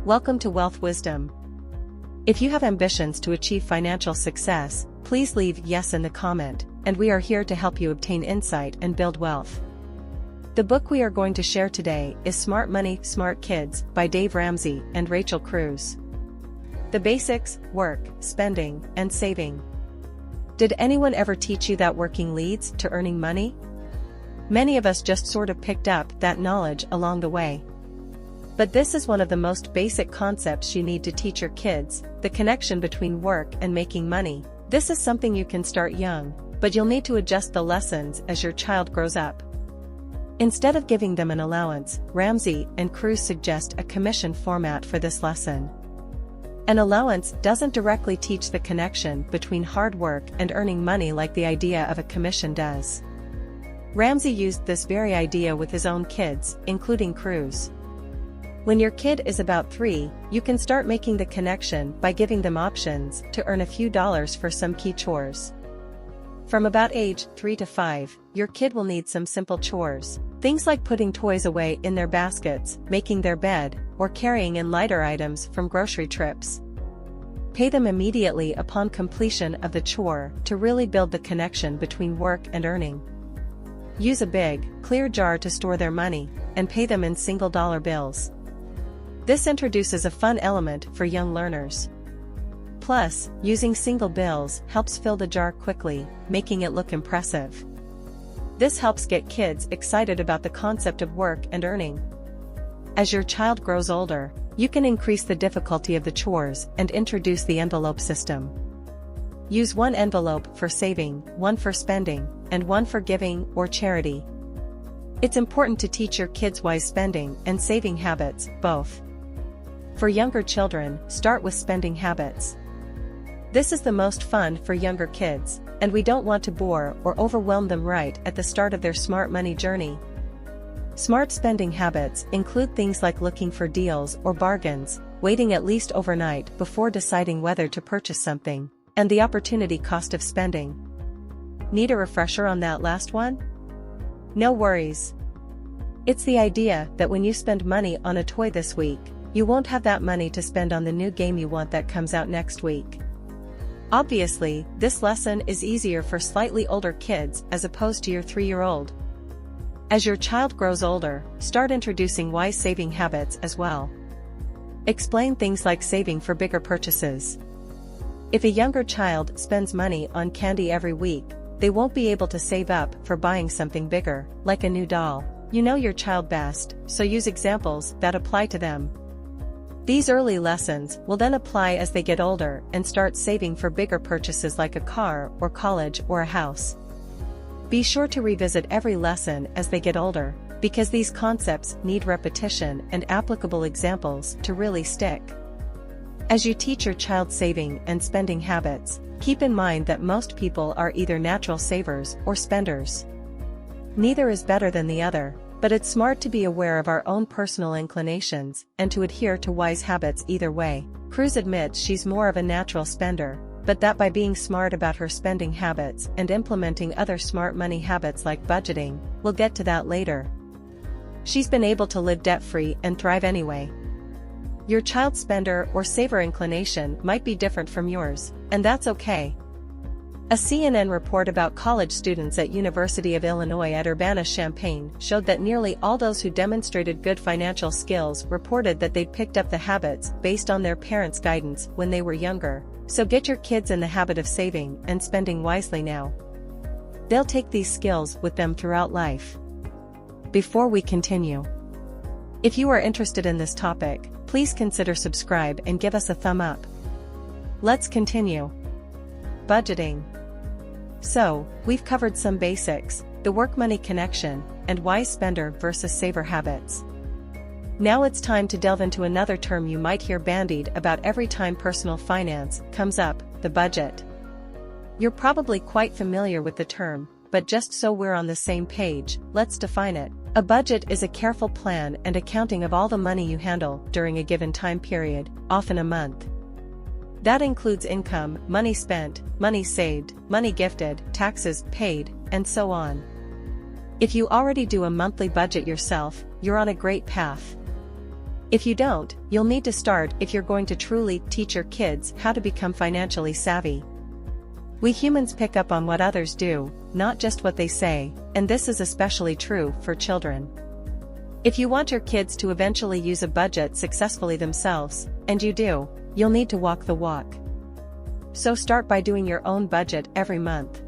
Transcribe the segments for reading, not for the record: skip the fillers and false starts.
Welcome to Wealth Wisdom. If you have ambitions to achieve financial success, please leave yes in the comment, and we are here to help you obtain insight and build wealth. The book we are going to share today is Smart Money, Smart Kids by Dave Ramsey and Rachel Cruze. The basics: work, spending, and saving. Did anyone ever teach you that working leads to earning money? Many of us just sort of picked up that knowledge along the way. But this is one of the most basic concepts you need to teach your kids: the connection between work and making money. This is something you can start young, but you'll need to adjust the lessons as your child grows up. Instead of giving them an allowance, Ramsey and Cruze suggest a commission format for this lesson. An allowance doesn't directly teach the connection between hard work and earning money like the idea of a commission does. Ramsey used this very idea with his own kids, including Cruze. When your kid is about 3, you can start making the connection by giving them options to earn a few dollars for some key chores. From about age 3 to 5, your kid will need some simple chores, things like putting toys away in their baskets, making their bed, or carrying in lighter items from grocery trips. Pay them immediately upon completion of the chore to really build the connection between work and earning. Use a big, clear jar to store their money, and pay them in single-dollar bills. This introduces a fun element for young learners. Plus, using single bills helps fill the jar quickly, making it look impressive. This helps get kids excited about the concept of work and earning. As your child grows older, you can increase the difficulty of the chores and introduce the envelope system. Use one envelope for saving, one for spending, and one for giving or charity. It's important to teach your kids wise spending and saving habits, both. For younger children, start with spending habits. This is the most fun for younger kids, and we don't want to bore or overwhelm them right at the start of their smart money journey. Smart spending habits include things like looking for deals or bargains, waiting at least overnight before deciding whether to purchase something, and the opportunity cost of spending. Need a refresher on that last one? No worries. It's the idea that when you spend money on a toy this week, you won't have that money to spend on the new game you want that comes out next week. Obviously, this lesson is easier for slightly older kids as opposed to your 3-year-old. As your child grows older, start introducing wise saving habits as well. Explain things like saving for bigger purchases. If a younger child spends money on candy every week, they won't be able to save up for buying something bigger, like a new doll. You know your child best, so use examples that apply to them. These early lessons will then apply as they get older and start saving for bigger purchases like a car or college or a house. Be sure to revisit every lesson as they get older, because these concepts need repetition and applicable examples to really stick. As you teach your child saving and spending habits, keep in mind that most people are either natural savers or spenders. Neither is better than the other, but it's smart to be aware of our own personal inclinations and to adhere to wise habits either way. Cruze admits she's more of a natural spender, but that by being smart about her spending habits and implementing other smart money habits like budgeting, we'll get to that later. She's been able to live debt-free and thrive anyway. Your child's spender or saver inclination might be different from yours, and that's okay. A CNN report about college students at University of Illinois at Urbana-Champaign showed that nearly all those who demonstrated good financial skills reported that they'd picked up the habits based on their parents' guidance when they were younger. So get your kids in the habit of saving and spending wisely now. They'll take these skills with them throughout life. Before we continue, if you are interested in this topic, please consider subscribe and give us a thumb up. Let's continue. Budgeting. So, we've covered some basics, the work-money connection, and wise spender versus saver habits. Now it's time to delve into another term you might hear bandied about every time personal finance comes up: the budget. You're probably quite familiar with the term, but just so we're on the same page, let's define it. A budget is a careful plan and accounting of all the money you handle during a given time period, often a month. That includes income, money spent, money saved, money gifted, taxes paid, and so on. If you already do a monthly budget yourself, you're on a great path. If you don't, you'll need to start if you're going to truly teach your kids how to become financially savvy. We humans pick up on what others do, not just what they say, and this is especially true for children. If you want your kids to eventually use a budget successfully themselves, and you do, you'll need to walk the walk. So start by doing your own budget every month.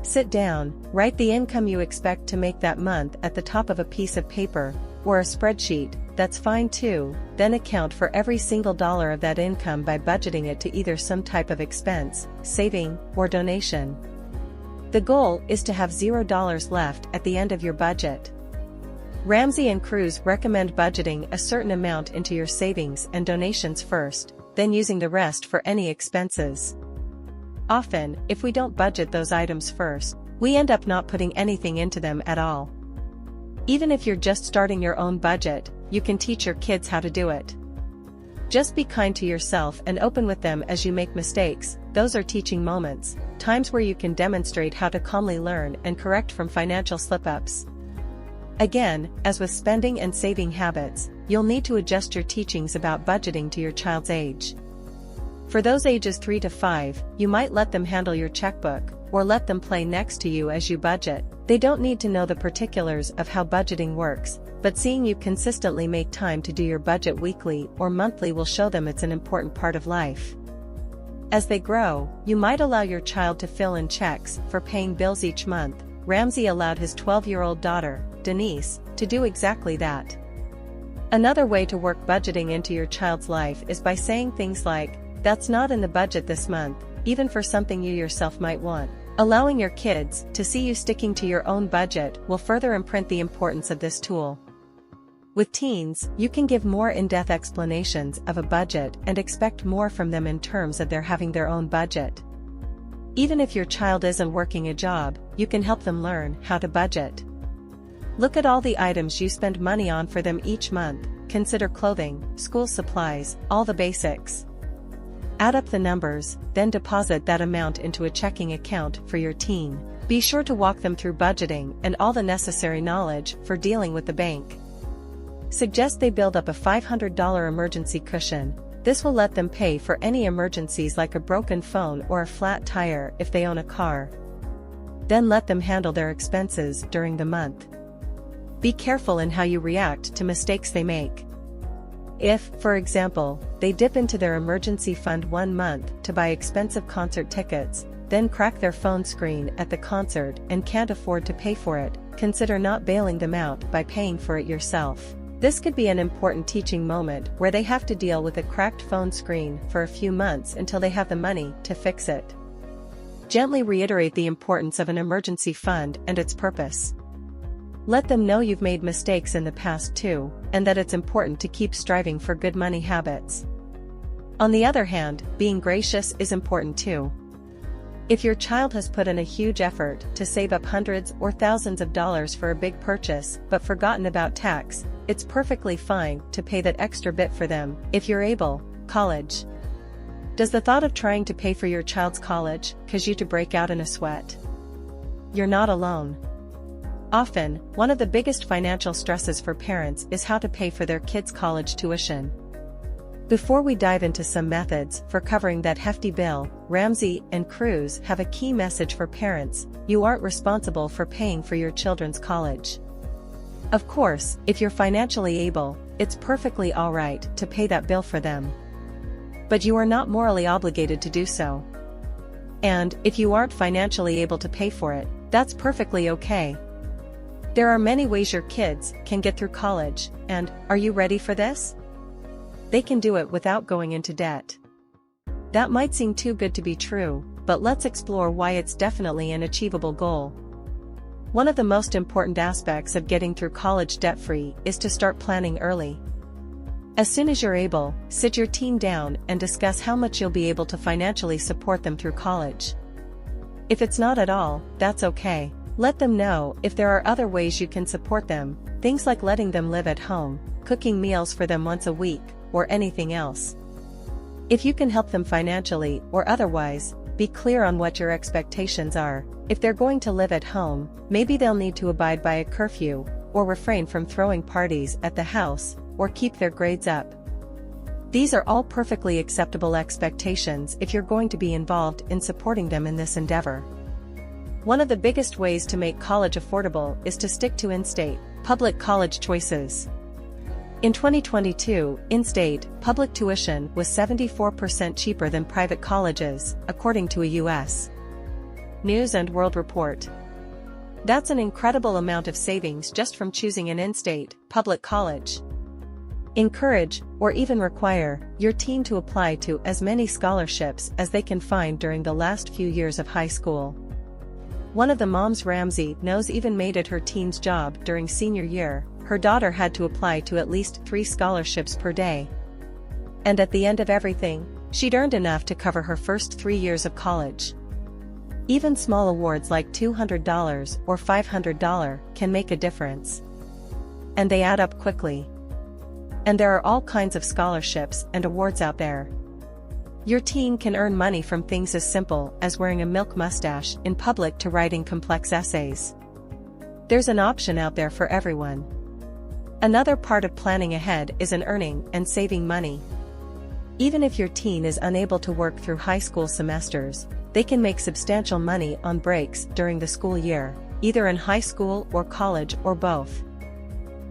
Sit down, write the income you expect to make that month at the top of a piece of paper, or a spreadsheet, that's fine too, then account for every single dollar of that income by budgeting it to either some type of expense, saving, or donation. The goal is to have $0 left at the end of your budget. Ramsey and Cruze recommend budgeting a certain amount into your savings and donations first, then using the rest for any expenses. Often, if we don't budget those items first, we end up not putting anything into them at all. Even if you're just starting your own budget, you can teach your kids how to do it. Just be kind to yourself and open with them as you make mistakes. Those are teaching moments, times where you can demonstrate how to calmly learn and correct from financial slip-ups. Again, as with spending and saving habits, you'll need to adjust your teachings about budgeting to your child's age. For those ages 3 to 5, you might let them handle your checkbook, or let them play next to you as you budget. They don't need to know the particulars of how budgeting works, but seeing you consistently make time to do your budget weekly or monthly will show them it's an important part of life. As they grow, you might allow your child to fill in checks for paying bills each month. Ramsey allowed his 12-year-old daughter, Denise, to do exactly that. Another way to work budgeting into your child's life is by saying things like, "That's not in the budget this month," even for something you yourself might want. Allowing your kids to see you sticking to your own budget will further imprint the importance of this tool. With teens, you can give more in-depth explanations of a budget and expect more from them in terms of their having their own budget. Even if your child isn't working a job, you can help them learn how to budget. Look at all the items you spend money on for them each month. Consider clothing, school supplies, all the basics. Add up the numbers, then deposit that amount into a checking account for your teen. Be sure to walk them through budgeting and all the necessary knowledge for dealing with the bank. Suggest they build up a $500 emergency cushion. This will let them pay for any emergencies like a broken phone or a flat tire if they own a car. Then let them handle their expenses during the month. Be careful in how you react to mistakes they make. If, for example, they dip into their emergency fund one month to buy expensive concert tickets, then crack their phone screen at the concert and can't afford to pay for it, consider not bailing them out by paying for it yourself. This could be an important teaching moment where they have to deal with a cracked phone screen for a few months until they have the money to fix it. Gently reiterate the importance of an emergency fund and its purpose. Let them know you've made mistakes in the past too, and that it's important to keep striving for good money habits. On the other hand, being gracious is important too. If your child has put in a huge effort to save up hundreds or thousands of dollars for a big purchase but forgotten about tax, it's perfectly fine to pay that extra bit for them, if you're able. College. Does the thought of trying to pay for your child's college cause you to break out in a sweat? You're not alone. Often, one of the biggest financial stresses for parents is how to pay for their kids' college tuition. Before we dive into some methods for covering that hefty bill, Ramsey and Cruze have a key message for parents: you aren't responsible for paying for your children's college. Of course, if you're financially able, it's perfectly alright to pay that bill for them. But you are not morally obligated to do so. And, if you aren't financially able to pay for it, that's perfectly okay. There are many ways your kids can get through college, and, are you ready for this? They can do it without going into debt. That might seem too good to be true, but let's explore why it's definitely an achievable goal. One of the most important aspects of getting through college debt-free is to start planning early. As soon as you're able, sit your teen down and discuss how much you'll be able to financially support them through college. If it's not at all, that's okay. Let them know if there are other ways you can support them, things like letting them live at home, cooking meals for them once a week, or anything else. If you can help them financially or otherwise, be clear on what your expectations are. If they're going to live at home, maybe they'll need to abide by a curfew, or refrain from throwing parties at the house, or keep their grades up. These are all perfectly acceptable expectations if you're going to be involved in supporting them in this endeavor. One of the biggest ways to make college affordable is to stick to in-state, public college choices. In 2022, in-state, public tuition was 74% cheaper than private colleges, according to a U.S. News and World Report. That's an incredible amount of savings just from choosing an in-state, public college. Encourage, or even require, your teen to apply to as many scholarships as they can find during the last few years of high school. One of the moms Ramsey knows even made it her teen's job during senior year. Her daughter had to apply to at least 3 scholarships per day. And at the end of everything, she'd earned enough to cover her first 3 years of college. Even small awards like $200 or $500 can make a difference. And they add up quickly. And there are all kinds of scholarships and awards out there. Your teen can earn money from things as simple as wearing a milk mustache in public to writing complex essays. There's an option out there for everyone. Another part of planning ahead is in earning and saving money. Even if your teen is unable to work through high school semesters, they can make substantial money on breaks during the school year, either in high school or college or both.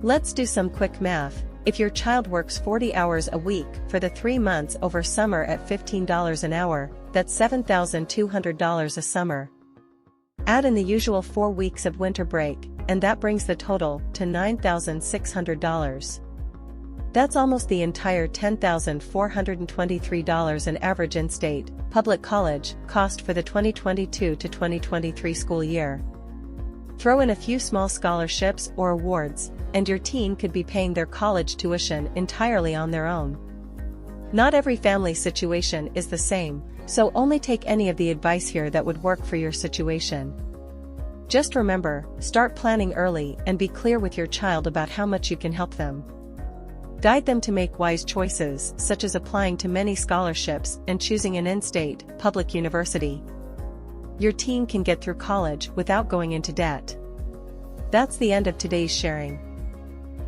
Let's do some quick math. If your child works 40 hours a week for the 3 months over summer at $15 an hour, that's $7,200 a summer. Add in the usual 4 weeks of winter break, and that brings the total to $9,600. That's almost the entire $10,423 in average in-state, public college cost for the 2022 to 2023 school year. Throw in a few small scholarships or awards, and your teen could be paying their college tuition entirely on their own. Not every family situation is the same, so only take any of the advice here that would work for your situation. Just remember, start planning early and be clear with your child about how much you can help them. Guide them to make wise choices, such as applying to many scholarships and choosing an in-state, public university. Your teen can get through college without going into debt. That's the end of today's sharing.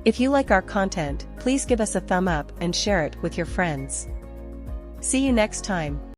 If you like our content, please give us a thumb up and share it with your friends. See you next time.